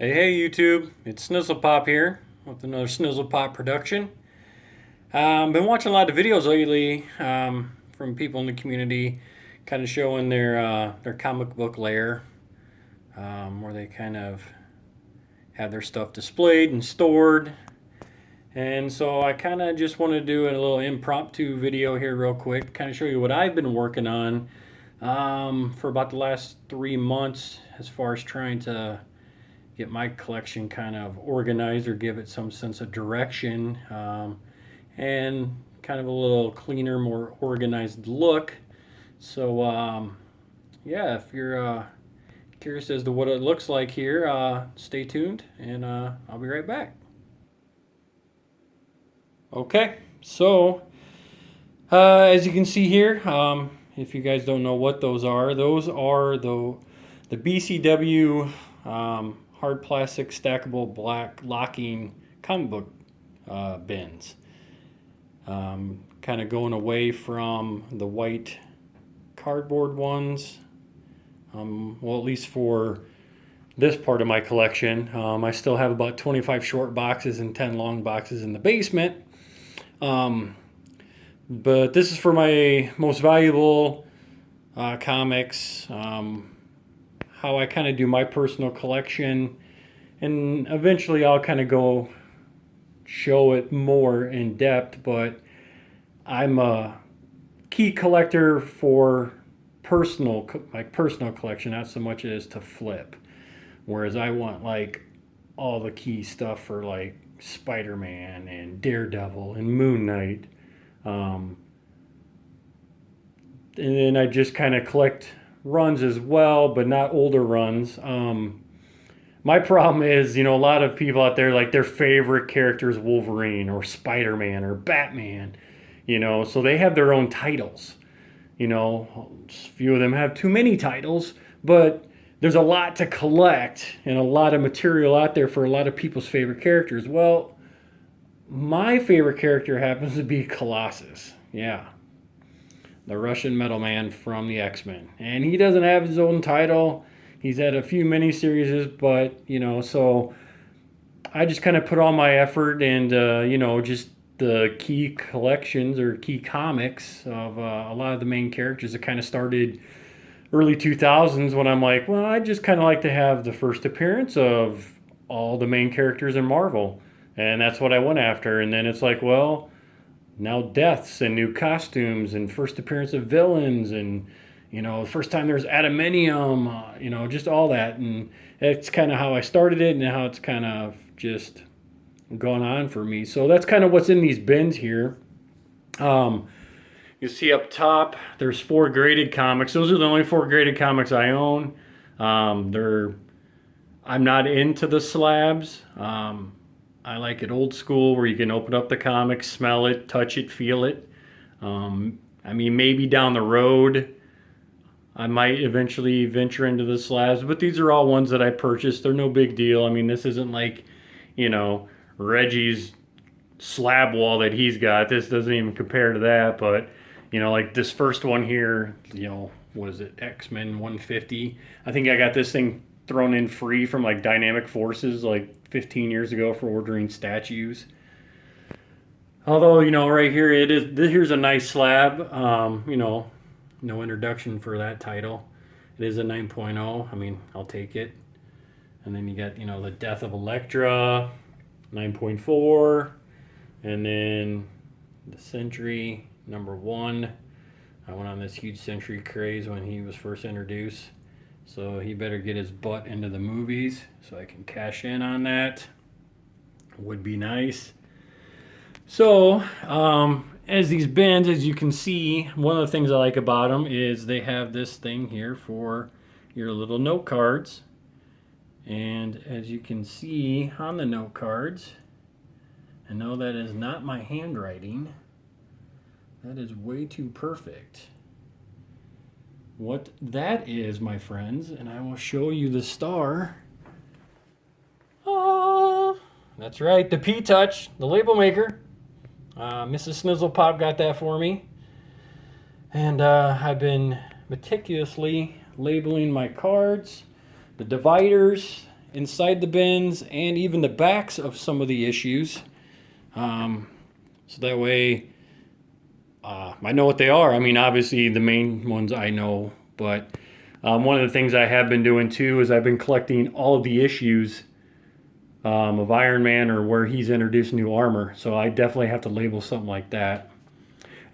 Hey YouTube, it's Snizzlepop here with another Snizzlepop production. Been watching a lot of videos lately from people in the community, kind of showing their comic book lair, where they kind of have their stuff displayed and stored. And so I kind of just want to do a little impromptu video here real quick, kind of show you what I've been working on for about the last 3 months as far as trying to get my collection kind of organized or give it some sense of direction, and kind of a little cleaner, more organized look. So yeah, if you're curious as to what it looks like here, stay tuned and I'll be right back. Okay, so as you can see here, if you guys don't know what those are the BCW hard plastic stackable black locking comic book bins. Kind of going away from the white cardboard ones. Well, at least for this part of my collection. I still have about 25 short boxes and 10 long boxes in the basement. But this is for my most valuable comics. How I kind of do my personal collection, and eventually I'll kind of go show it more in depth, but I'm a key collector for personal collection, not so much as to flip, whereas I want like all the key stuff for like Spider-Man and Daredevil and Moon Knight, and then I just kind of collect runs as well, but not older runs. My problem is, a lot of people out there, like, their favorite character is Wolverine or Spider-Man or Batman, so they have their own titles. A few of them have too many titles, but there's a lot to collect and a lot of material out there for a lot of people's favorite characters. Well, my favorite character happens to be Colossus. Yeah. The Russian metal man from the X-Men. And he doesn't have his own title. He's had a few miniseries, but, so I just kind of put all my effort and, just the key collections or key comics of a lot of the main characters that kind of started early 2000s, when I'm like, well, I just kind of like to have the first appearance of all the main characters in Marvel. And that's what I went after. And then it's like, well, now deaths and new costumes and first appearance of villains and, the first time there's adamantium, just all that. And that's kind of how I started it and how it's kind of just gone on for me. So that's kind of what's in these bins here. You see up top, there's 4 graded comics. Those are the only 4 graded comics I own. I'm not into the slabs. I like it old school, where you can open up the comic, smell it, touch it, feel it. Maybe down the road I might eventually venture into the slabs, but these are all ones that I purchased. They're no big deal. This isn't like, Reggie's slab wall that he's got. This doesn't even compare to that, but, like this first one here, what is it, X-Men 150. I think I got this thing thrown in free from like Dynamic Forces like 15 years ago for ordering statues. Although, right here here's a nice slab. No introduction for that title. It is a 9.0. I'll take it. And then you got, the Death of Elektra, 9.4, and then the Sentry #1. I went on this huge Sentry craze when he was first introduced. So he better get his butt into the movies so I can cash in on that. Would be nice. So, as these bins, as you can see, one of the things I like about them is they have this thing here for your little note cards. And as you can see on the note cards, and no, that is not my handwriting. That is way too perfect. What that is, my friends, and I will show you the star. That's right, the P-Touch, the label maker. Mrs. Snizzlepop got that for me. And I've been meticulously labeling my cards, the dividers, inside the bins and even the backs of some of the issues. So that way I know what they are. I mean, obviously the main ones I know, but one of the things I have been doing too is I've been collecting all of the issues of Iron Man or where he's introduced new armor. So I definitely have to label something like that.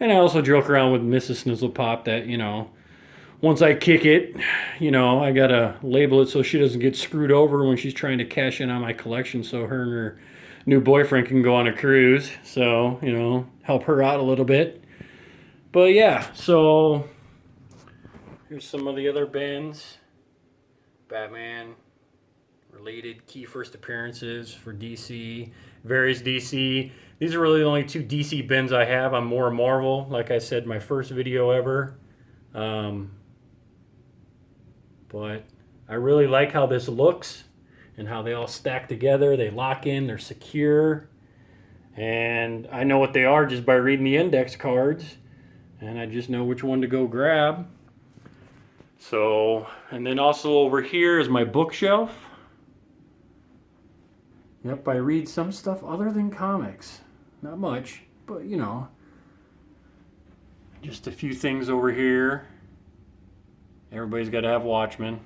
And I also joke around with Mrs. Snizzlepop that, you know, once I kick it, you know, I gotta label it so she doesn't get screwed over when she's trying to cash in on my collection so her and her new boyfriend can go on a cruise. So, you know, help her out a little bit. But yeah, so here's some of the other bins. Batman related key first appearances for DC, various DC. These are really the only 2 DC bins I have. I'm more Marvel, like I said, my first video ever. But I really like how this looks and how they all stack together. They lock in, they're secure. And I know what they are just by reading the index cards. And I just know which one to go grab. So, and then also over here is my bookshelf. Yep, I read some stuff other than comics. Not much, but you know. Just a few things over here. Everybody's got to have Watchmen.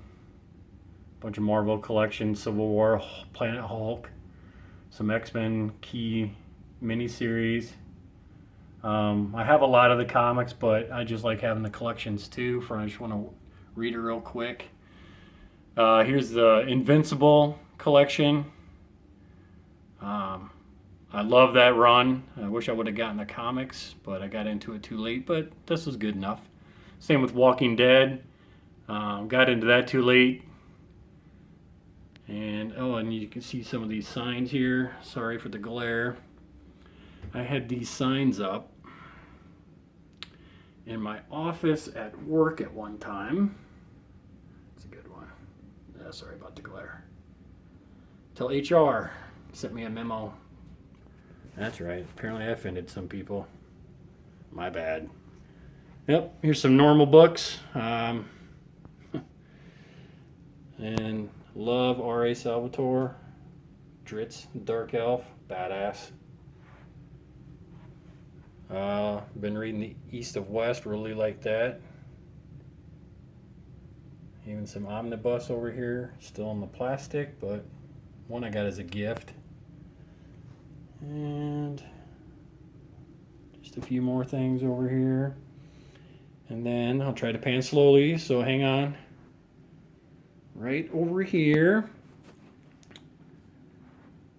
Bunch of Marvel collections, Civil War, Planet Hulk. Some X-Men key miniseries. I have a lot of the comics, but I just like having the collections too. I just want to read it real quick. Here's the Invincible collection. I love that run. I wish I would have gotten the comics, but I got into it too late, but this was good enough. Same with Walking Dead. Got into that too late. And you can see some of these signs here. Sorry for the glare. I had these signs up in my office at work at one time. It's a good one. Sorry about the glare. Tell HR sent me a memo. That's right. Apparently I offended some people. My bad. Yep, here's some normal books. And love R.A. Salvatore. Dritz, Dark Elf, badass. Been reading the East of West, really like that. Even some omnibus over here, still in the plastic, but one I got as a gift. And just a few more things over here. And then I'll try to pan slowly, so hang on. Right over here.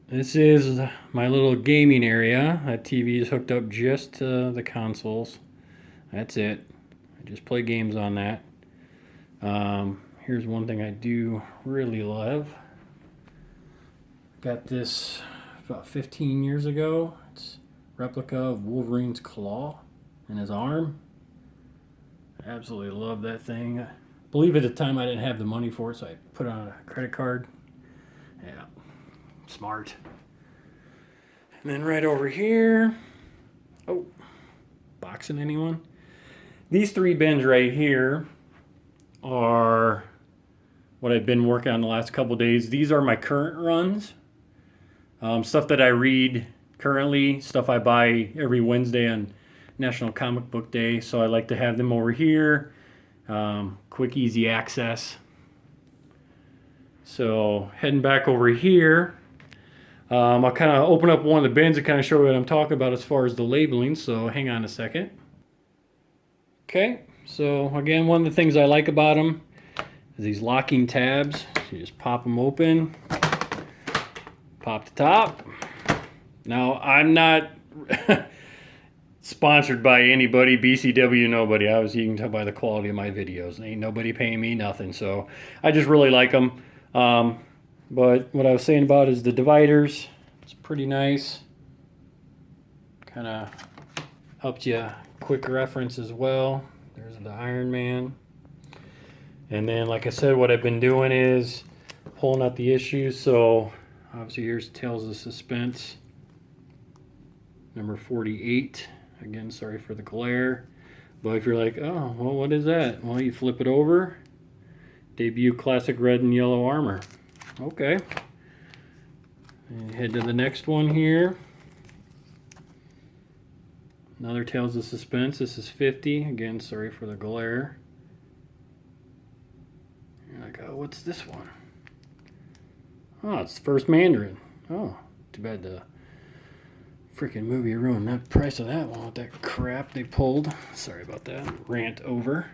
This is my little gaming area. That TV is hooked up just to the consoles. That's it. I just play games on that. Here's one thing I do really love. Got this about 15 years ago. It's a replica of Wolverine's claw in his arm. I absolutely love that thing. I believe at the time I didn't have the money for it, so I put it on a credit card. Yeah, smart. And then right over here, boxing anyone? These 3 bins right here are what I've been working on the last couple days. These are my current runs. Stuff that I read currently, stuff I buy every Wednesday on National Comic Book Day. So I like to have them over here. Quick, easy access. So heading back over here, I'll kind of open up one of the bins and kind of show you what I'm talking about as far as the labeling. So hang on a second. Okay, so again, one of the things I like about them is these locking tabs. So you just pop them open, pop the top. Now, I'm not sponsored by anybody, BCW, nobody. Obviously, you can tell by the quality of my videos. Ain't nobody paying me nothing, so I just really like them. But what I was saying about is the dividers. It's pretty nice. Kind of helps you quick reference as well. There's the Iron Man. And then, like I said, what I've been doing is pulling out the issues. So, obviously, here's Tales of Suspense, number 48. Again, sorry for the glare. But if you're like, oh, well, what is that? Well, you flip it over. Debut classic red and yellow armor. Okay. And head to the next one here. Another Tales of Suspense. This is 50. Again, sorry for the glare. You're like, oh, what's this one? Oh, it's the First Mandarin. Oh, too bad the freaking movie ruined the price of that one with that crap they pulled. Sorry about that. Rant over.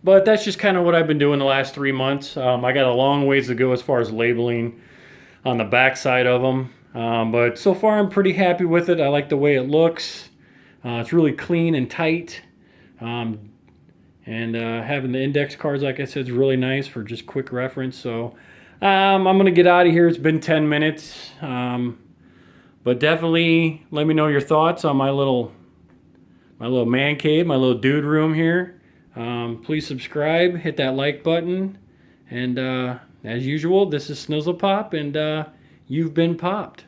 But that's just kind of what I've been doing the last 3 months. I got a long ways to go as far as labeling on the back side of them. But so far I'm pretty happy with it. I like the way it looks. It's really clean and tight. And having the index cards, like I said, is really nice for just quick reference. So I'm going to get out of here. It's been 10 minutes. But definitely let me know your thoughts on my little man cave, my little dude room here. Please subscribe, hit that like button, and as usual, this is Snizzle Pop, and you've been popped.